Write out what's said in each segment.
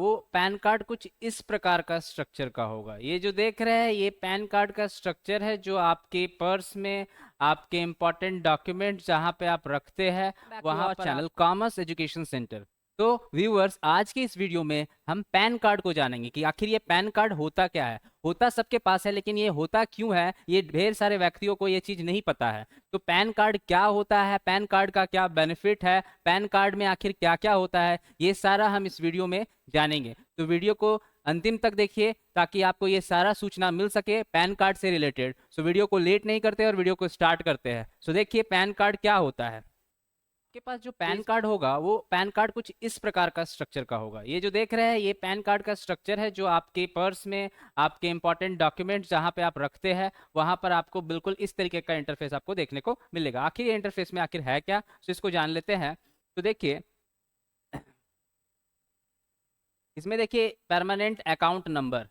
वो pan card कुछ इस प्रकार का स्ट्रक्चर का होगा। ये जो देख रहे हैं ये पैन कार्ड का स्ट्रक्चर है जो आपके पर्स में आपके इंपॉर्टेंट डॉक्यूमेंट जहाँ पे आप रखते हैं वहाँ पर चैनल कॉमर्स एजुकेशन सेंटर। तो व्यूअर्स आज की इस वीडियो में हम पैन कार्ड को जानेंगे कि आखिर ये पैन कार्ड होता क्या है। होता सबके पास है लेकिन ये होता क्यों है, ये ढेर सारे व्यक्तियों को ये चीज नहीं पता है। तो पैन कार्ड क्या होता है, पैन कार्ड का क्या बेनिफिट है, पैन कार्ड में आखिर क्या क्या होता है, ये सारा हम इस वीडियो में जानेंगे। तो वीडियो को अंतिम तक देखिए ताकि आपको ये सारा सूचना मिल सके पैन कार्ड से रिलेटेड। सो वीडियो को लेट नहीं करते और वीडियो को स्टार्ट करते हैं। सो देखिए पैन कार्ड क्या होता है। आपके पास जो पैन कार्ड होगा वो पैन कार्ड कुछ इस प्रकार का स्ट्रक्चर का होगा। ये जो देख रहे हैं ये पैन कार्ड का स्ट्रक्चर है जो आपके पर्स में आपके इंपॉर्टेंट डॉक्यूमेंट जहां पे आप रखते हैं वहां पर आपको बिल्कुल इस तरीके का इंटरफेस आपको देखने को मिलेगा। आखिर ये इंटरफेस में आखिर है क्या, तो इसको जान लेते हैं। तो देखिए इसमें देखिए परमानेंट अकाउंट नंबर,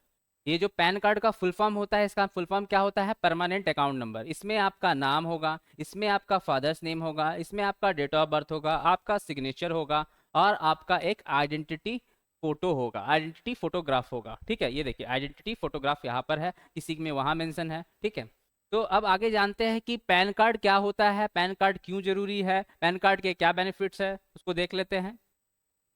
ये जो पैन कार्ड का फुल फॉर्म होता है इसका फुल फॉर्म क्या होता है, परमानेंट अकाउंट नंबर। इसमें आपका नाम होगा, इसमें आपका फादर्स नेम होगा, इसमें आपका डेट ऑफ बर्थ होगा, आपका सिग्नेचर होगा और आपका एक आइडेंटिटी फोटो होगा, आइडेंटिटी फोटोग्राफ होगा। ठीक है, ये देखिए आइडेंटिटी फोटोग्राफ यहाँ पर है, किसी में वहाँ मेंशन है। ठीक है, तो अब आगे जानते हैं कि पैन कार्ड क्या होता है, पैन कार्ड क्यों जरूरी है, पैन कार्ड के क्या बेनिफिट्स है, उसको देख लेते हैं।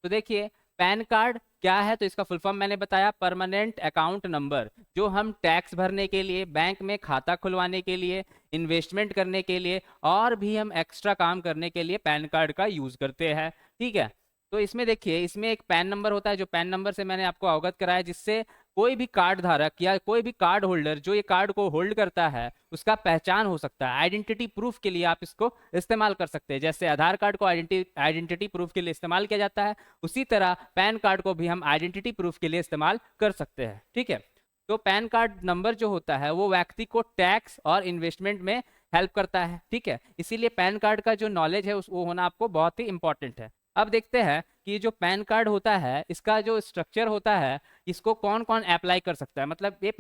तो देखिए पैन कार्ड क्या है, तो इसका फुल फॉर्म मैंने बताया, परमानेंट अकाउंट नंबर। जो हम टैक्स भरने के लिए, बैंक में खाता खुलवाने के लिए, इन्वेस्टमेंट करने के लिए और भी हम एक्स्ट्रा काम करने के लिए पैन कार्ड का यूज करते हैं। ठीक है, तो इसमें देखिए इसमें एक पैन नंबर होता है जो पैन नंबर से मैंने आपको अवगत कराया, जिससे कोई भी कार्ड धारक या कोई भी कार्ड होल्डर जो ये कार्ड को होल्ड करता है उसका पहचान हो सकता है। आइडेंटिटी प्रूफ के लिए आप इसको इस्तेमाल कर सकते हैं। जैसे आधार कार्ड को आइडेंटिटी प्रूफ के लिए इस्तेमाल किया जाता है, उसी तरह पैन कार्ड को भी हम आइडेंटिटी प्रूफ के लिए इस्तेमाल कर सकते हैं। ठीक है, तो पैन कार्ड नंबर जो होता है वो व्यक्ति को टैक्स और इन्वेस्टमेंट में हेल्प करता है। ठीक है, इसीलिए पैन कार्ड का जो नॉलेज है वो होना आपको बहुत ही इंपॉर्टेंट है। अब देखते हैं कि जो पैन कार्ड होता है इसका जो स्ट्रक्चर होता है इसको कौन कौन अप्लाई कर सकता है। मतलब ये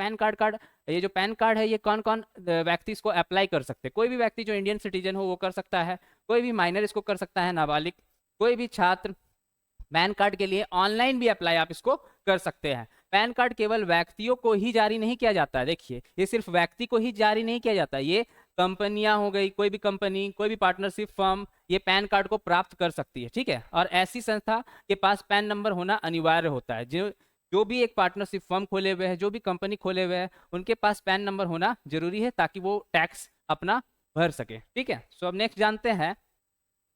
ये जो पैन कार्ड है ये कौन कौन व्यक्ति इसको अप्लाई कर सकते हैं। कोई भी व्यक्ति जो इंडियन सिटीजन हो वो कर सकता है, कोई भी माइनर इसको कर सकता है, नाबालिग, कोई भी छात्र। पैन कार्ड के लिए ऑनलाइन भी अप्लाई आप इसको कर सकते हैं। पैन कार्ड केवल व्यक्तियों को ही जारी नहीं किया जाता है। देखिए ये सिर्फ व्यक्ति को ही जारी नहीं किया जाता, ये कंपनियां हो गई, कोई भी कंपनी, कोई भी पार्टनरशिप फर्म ये पैन कार्ड को प्राप्त कर सकती है। ठीक है, और ऐसी संस्था के पास पैन नंबर होना अनिवार्य होता है। जो जो भी एक पार्टनरशिप फर्म खोले हुए हैं, जो भी कंपनी खोले हुए हैं, उनके पास पैन नंबर होना जरूरी है ताकि वो टैक्स अपना भर सके। ठीक है, सो अब नेक्स्ट जानते हैं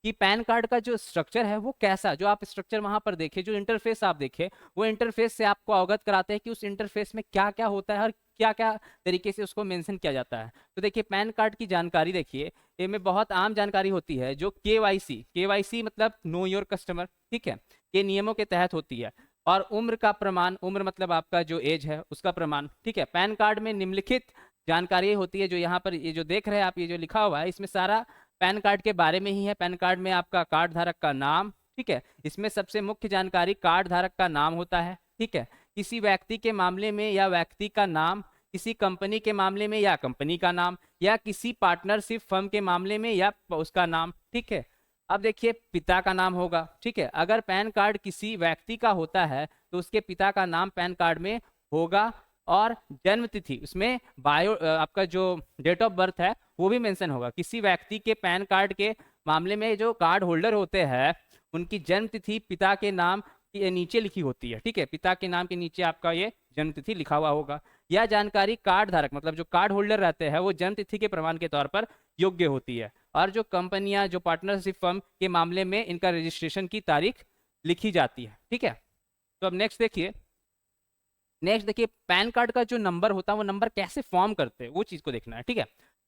कि पैन कार्ड का जो स्ट्रक्चर है वो कैसा, जो आप स्ट्रक्चर वहां पर देखे, जो इंटरफेस आप देखे, वो इंटरफेस से आपको अवगत कराते हैं कि उस इंटरफेस में क्या क्या होता है और क्या क्या तरीके से उसको मेंशन किया जाता है। तो देखिए पैन कार्ड की जानकारी देखिए, इसमें बहुत आम जानकारी होती है जो केवाईसी मतलब नो योर कस्टमर, ठीक है, के नियमों के तहत होती है। और उम्र का प्रमाण, उम्र मतलब आपका जो एज है उसका प्रमाण। ठीक है, पैन कार्ड में निम्नलिखित जानकारी होती है, जो यहाँ पर ये जो देख रहे हैं आप, ये जो लिखा हुआ है इसमें सारा पैन कार्ड के बारे में ही है। पैन कार्ड में आपका कार्ड धारक का नाम, ठीक है, इसमें सबसे मुख्य जानकारी कार्ड धारक का नाम होता है। ठीक है, किसी व्यक्ति के मामले में या व्यक्ति का नाम, किसी कंपनी के मामले में या कंपनी का नाम, या किसी पार्टनरशिप फर्म के मामले में या उसका नाम। ठीक है, अब देखिए पिता का नाम होगा। ठीक है, अगर पैन कार्ड किसी व्यक्ति का होता है तो उसके पिता का नाम पैन कार्ड में होगा और जन्म तिथि उसमें आपका जो डेट ऑफ बर्थ है वो भी मेंशन होगा। किसी व्यक्ति के पैन कार्ड के मामले में जो कार्ड होल्डर होते हैं उनकी जन्म तिथि पिता के नाम के नीचे लिखी होती है। ठीक है, पिता के नाम के नीचे आपका ये जन्म तिथि लिखा हुआ होगा। यह जानकारी कार्ड धारक मतलब जो कार्ड होल्डर रहते हैं वो जन्म तिथि के प्रमाण के तौर पर योग्य होती है। और जो कंपनियां, जो पार्टनरशिप फर्म के मामले में इनका रजिस्ट्रेशन की तारीख लिखी जाती है। ठीक है, तो अब नेक्स्ट देखिए पैन कार्ड का जो नंबर होता है वो नंबर कैसे फॉर्म करते हैं वो चीज को देखना है। ठीक है,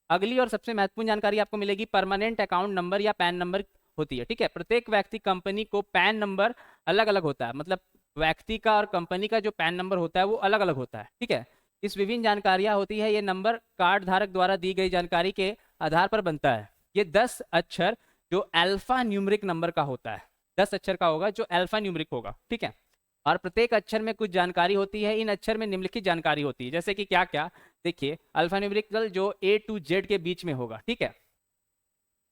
अगली और सबसे महत्वपूर्ण जानकारी आपको मिलेगी, परमानेंट अकाउंट नंबर या पैन नंबर होती है। ठीक है, प्रत्येक व्यक्ति कंपनी को पैन नंबर अलग अलग होता है, मतलब व्यक्ति का और कंपनी का जो पैन नंबर होता है वो अलग अलग होता है। ठीक है, इस विभिन्न जानकारियां होती है, ये नंबर कार्ड धारक द्वारा दी गई जानकारी के आधार पर बनता है। ये 10 अक्षर जो अल्फा न्यूमरिक नंबर का होता है, 10 अक्षर का होगा जो अल्फा न्यूमरिक होगा। ठीक है, और प्रत्येक अक्षर में कुछ जानकारी होती है। इन अक्षर में निम्नलिखित जानकारी होती है, जैसे कि क्या क्या, देखिए अल्फा न्यूमेरिकल जो A to Z के बीच में होगा। ठीक है,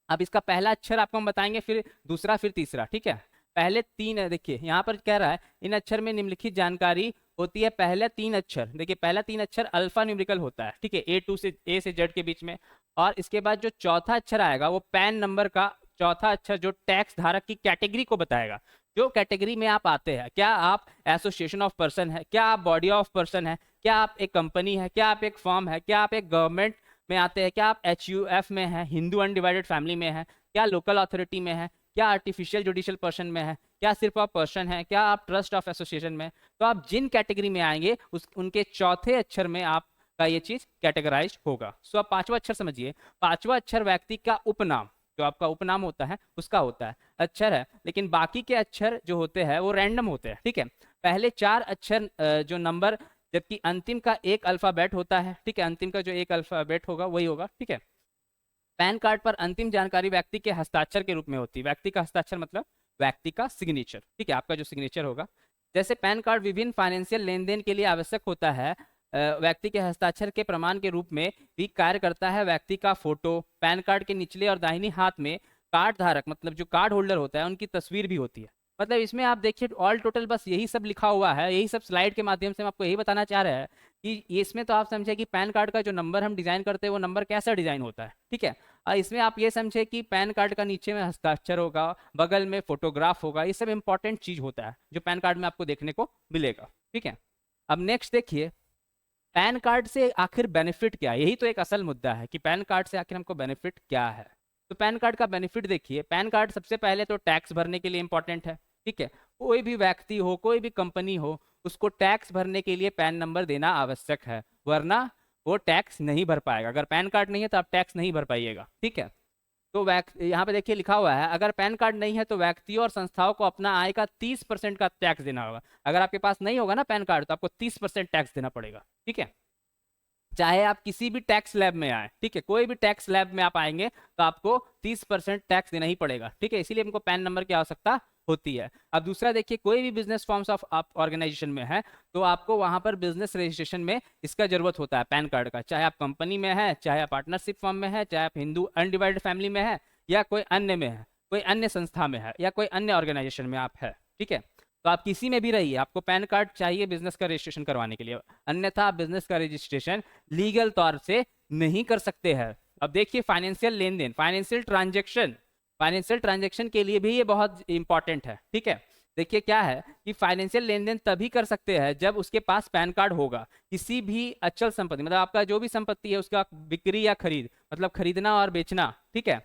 अब इसका पहला अक्षर आपको हम बताएंगे, फिर दूसरा, फिर तीसरा। ठीक है, पहले तीन, देखिए यहाँ पर कह रहा है इन अक्षर में निम्नलिखित जानकारी होती है। पहले तीन अक्षर, देखिए पहला तीन अक्षर अल्फा न्यूमेरिकल होता है, ठीक है, ए से जेड के बीच में। और इसके बाद जो चौथा अक्षर आएगा वो पैन नंबर का चौथा अक्षर जो टैक्स धारक की कैटेगरी को बताएगा। जो कैटेगरी में आप आते हैं, क्या आप एसोसिएशन ऑफ पर्सन है, क्या आप बॉडी ऑफ पर्सन है, क्या आप एक कंपनी है, क्या आप एक फर्म है, क्या आप एक गवर्नमेंट में आते हैं, क्या आप HUF में है, हिंदू अनडिवाइडेड फैमिली में है, क्या लोकल अथॉरिटी में है, क्या आर्टिफिशियल जुडिशियल पर्सन में है, क्या सिर्फ आप पर्सन है, क्या आप ट्रस्ट ऑफ एसोसिएशन में। तो आप जिन कैटेगरी में आएंगे उनके चौथे अक्षर में आपका ये चीज कैटेगराइज होगा। सो आप पांचवा अक्षर समझिए, पांचवा अक्षर व्यक्ति का उपनाम, जो आपका उपनाम होता है उसका होता है अक्षर है, लेकिन बाकी के अक्षर जो होते हैं वो रैंडम होते हैं, ठीक है। पहले चार अक्षर जो नंबर, जबकि अंतिम का एक अल्फाबेट होता है, ठीक है, अंतिम का जो एक अल्फाबेट होगा वही होगा, ठीक है। पैन कार्ड पर अंतिम जानकारी व्यक्ति के हस्ताक्षर के रूप में होती है। व्यक्ति का हस्ताक्षर मतलब व्यक्ति का सिग्नेचर, ठीक है, आपका जो सिग्नेचर होगा। जैसे पैन कार्ड विभिन्न फाइनेंशियल लेन देन के लिए आवश्यक होता है, व्यक्ति के हस्ताक्षर के प्रमाण के रूप में भी कार्य करता है व्यक्ति का फोटो। पैन कार्ड के निचले और दाहिनी हाथ में कार्ड धारक मतलब जो कार्ड होल्डर होता है उनकी तस्वीर भी होती है। मतलब इसमें आप देखिए ऑल टोटल बस यही सब लिखा हुआ है, यही सब स्लाइड के माध्यम से हम आपको यही बताना चाह रहे हैं कि इसमें तो आप समझे कि पैन कार्ड का जो नंबर हम डिजाइन करते हैं वो नंबर कैसा डिजाइन होता है, ठीक है। और इसमें आप ये समझे कि पैन कार्ड का नीचे में हस्ताक्षर होगा, बगल में फोटोग्राफ होगा, ये सब इंपॉर्टेंट चीज होता है जो पैन कार्ड में आपको देखने को मिलेगा, ठीक है। अब नेक्स्ट देखिए पैन कार्ड से आखिर बेनिफिट क्या है, यही तो एक असल मुद्दा है कि पैन कार्ड से आखिर हमको बेनिफिट क्या है। तो पैन कार्ड का बेनिफिट देखिए, पैन कार्ड सबसे पहले तो टैक्स भरने के लिए इंपॉर्टेंट है, ठीक है। कोई भी व्यक्ति हो, कोई भी कंपनी हो, उसको टैक्स भरने के लिए पैन नंबर देना आवश्यक है, वरना वो टैक्स नहीं भर पाएगा। अगर पैन कार्ड नहीं है तो आप टैक्स नहीं भर पाइएगा, ठीक है। तो यहाँ पे देखिए लिखा हुआ है अगर पैन कार्ड नहीं है तो व्यक्तियों और संस्थाओं को अपना आय का 30% का टैक्स देना होगा। अगर आपके पास नहीं होगा ना पैन कार्ड तो आपको 30% टैक्स देना पड़ेगा, ठीक है। चाहे आप किसी भी टैक्स स्लैब में आए, ठीक है, कोई भी टैक्स स्लैब में आप आएंगे तो आपको 30% टैक्स देना ही पड़ेगा, ठीक है। इसीलिए हमको पैन नंबर की आवश्यकता होती है। अब दूसरा देखिए कोई भी बिजनेस फॉर्म्स ऑफ आप ऑर्गेनाइजेशन में है तो आपको वहां पर बिजनेस रजिस्ट्रेशन में इसका जरूरत होता है पैन कार्ड का। चाहे आप कंपनी में है, चाहे आप पार्टनरशिप फॉर्म में है, चाहे आप हिंदू अनडिवाइडेड फैमिली में है, या कोई अन्य में है, कोई अन्य संस्था में है, या कोई अन्य ऑर्गेनाइजेशन में आप है, ठीक है। तो आप किसी में भी रहिए आपको पैन कार्ड चाहिए बिजनेस का रजिस्ट्रेशन करवाने के लिए, अन्यथा आप बिजनेस का रजिस्ट्रेशन लीगल तौर से नहीं कर सकते हैं। अब देखिए फाइनेंशियल लेन देन, फाइनेंशियल ट्रांजेक्शन के लिए भी ये बहुत इंपॉर्टेंट है, ठीक है। देखिए क्या है कि फाइनेंशियल लेन देन तभी कर सकते हैं जब उसके पास पैन कार्ड होगा। किसी भी अचल संपत्ति मतलब आपका जो भी संपत्ति है उसका बिक्री या खरीद मतलब खरीदना और बेचना, ठीक है।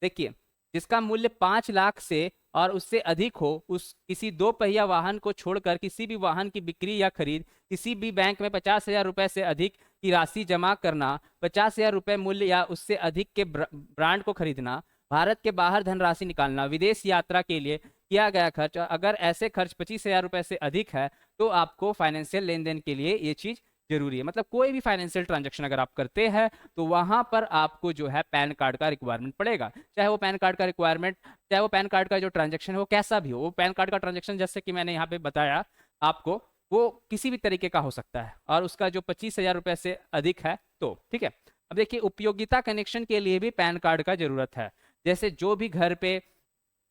देखिए जिसका मूल्य 5 लाख से और उससे अधिक हो, उस किसी दो पहिया वाहन को छोड़कर किसी भी वाहन की बिक्री या खरीद, किसी भी बैंक में 50,000 रुपए से अधिक की राशि जमा करना, 50,000 रुपए मूल्य या उससे अधिक के ब्रांड को खरीदना, भारत के बाहर धनराशि निकालना, विदेश यात्रा के लिए किया गया खर्च, अगर ऐसे खर्च 25,000 रुपए से अधिक है तो आपको फाइनेंशियल लेन देन के लिए ये चीज जरूरी है। मतलब कोई भी फाइनेंशियल ट्रांजैक्शन अगर आप करते हैं तो वहां पर आपको जो है पैन कार्ड का रिक्वायरमेंट पड़ेगा। चाहे वो पैन कार्ड का रिक्वायरमेंट, चाहे वो पैन कार्ड का जो ट्रांजैक्शन है वो कैसा भी हो, वो पैन कार्ड का ट्रांजैक्शन जैसे कि मैंने यहाँ पे बताया आपको वो किसी भी तरीके का हो सकता है और उसका जो 25,000 रुपए से अधिक है तो, ठीक है। अब देखिए उपयोगिता कनेक्शन के लिए भी पैन कार्ड का जरूरत है। जैसे जो भी घर पे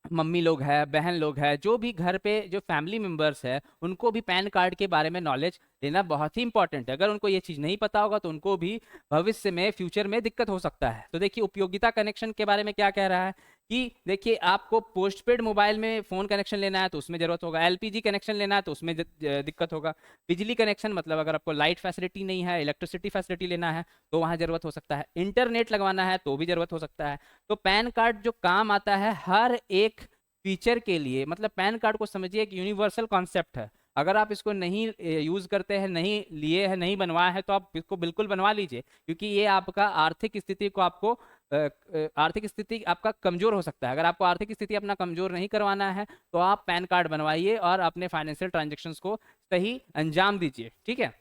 मम्मी लोग है, बहन लोग है, जो भी घर पे जो फैमिली मेंबर्स है उनको भी पैन कार्ड के बारे में नॉलेज लेना बहुत ही इंपॉर्टेंट है। अगर उनको ये चीज़ नहीं पता होगा तो उनको भी भविष्य में फ्यूचर में दिक्कत हो सकता है। तो देखिए उपयोगिता कनेक्शन के बारे में क्या कह रहा है कि देखिए आपको पोस्टपेड मोबाइल में फ़ोन कनेक्शन लेना है तो उसमें ज़रूरत होगा, LPG कनेक्शन लेना है तो उसमें दिक्कत होगा, बिजली कनेक्शन मतलब अगर आपको लाइट फैसिलिटी नहीं है, इलेक्ट्रिसिटी फैसिलिटी लेना है तो वहाँ ज़रूरत हो सकता है, इंटरनेट लगवाना है तो भी ज़रूरत हो सकता है। तो पैन कार्ड जो काम आता है हर एक फीचर के लिए, मतलब पैन कार्ड को समझिए एक यूनिवर्सल कॉन्सेप्ट है। अगर आप इसको नहीं यूज़ करते हैं, नहीं लिए हैं, नहीं बनवाया है तो आप इसको बिल्कुल बनवा लीजिए, क्योंकि ये आपका आर्थिक स्थिति को आपको आर्थिक स्थिति आपका कमज़ोर हो सकता है। अगर आपको आर्थिक स्थिति अपना कमज़ोर नहीं करवाना है तो आप पैन कार्ड बनवाइए और अपने फाइनेंशियल ट्रांजेक्शन्स को सही अंजाम दीजिए, ठीक है।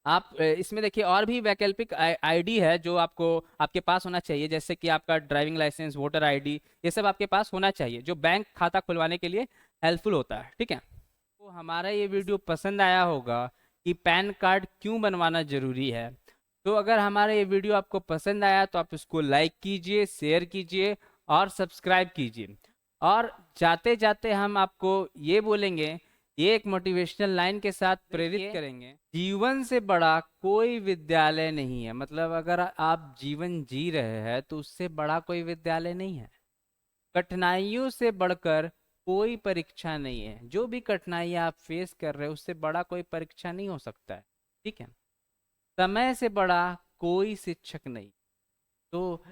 आप इसमें देखिए और भी वैकल्पिक आईडी है जो आपको आपके पास होना चाहिए, जैसे कि आपका ड्राइविंग लाइसेंस, वोटर आईडी, ये सब आपके पास होना चाहिए जो बैंक खाता खुलवाने के लिए हेल्पफुल होता है, ठीक है। तो हमारा ये वीडियो पसंद आया होगा कि पैन कार्ड क्यों बनवाना ज़रूरी है। तो अगर हमारा ये वीडियो आपको पसंद आया तो आप इसको लाइक कीजिए, शेयर कीजिए और सब्सक्राइब कीजिए। और जाते जाते हम आपको ये बोलेंगे, ये एक मोटिवेशनल लाइन के साथ प्रेरित करेंगे, जीवन से बड़ा कोई विद्यालय नहीं है। मतलब अगर आप जीवन जी रहे हैं तो उससे बड़ा कोई विद्यालय नहीं है। कठिनाइयों से बढ़कर कोई परीक्षा नहीं है। जो भी कठिनाइयां आप फेस कर रहे हो उससे बड़ा कोई परीक्षा नहीं हो सकता है। ठीक है। समय से बड़ा कोई शिक्षक नहीं। तो